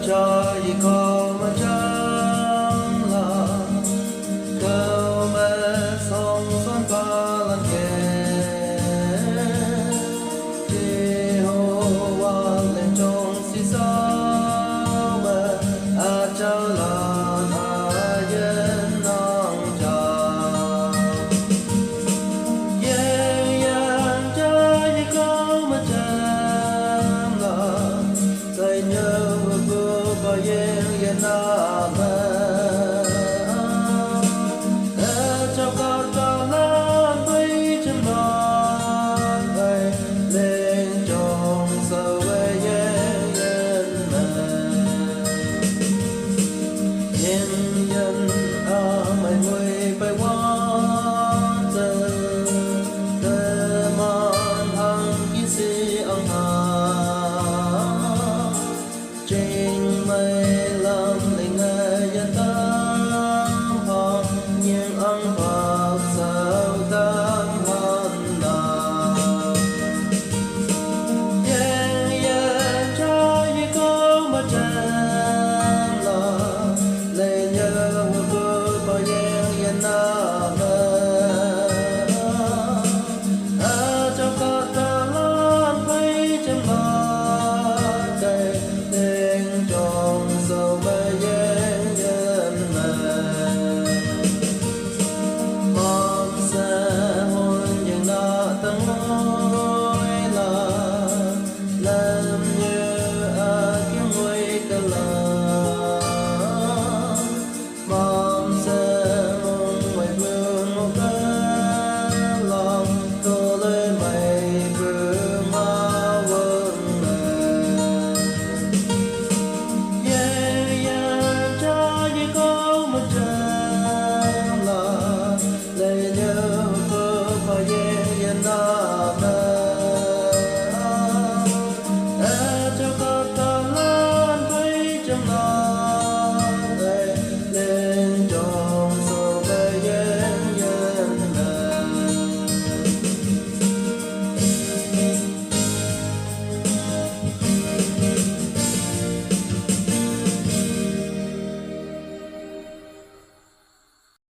cho gì có mà chẳng là câu mà sông son ba lần kề chỉ hồ hoa lên trong xí sao mà cho là tha nhân nong trà yeah yeah cho gì có mà chẳng là say nhớ vô bao nhiêu na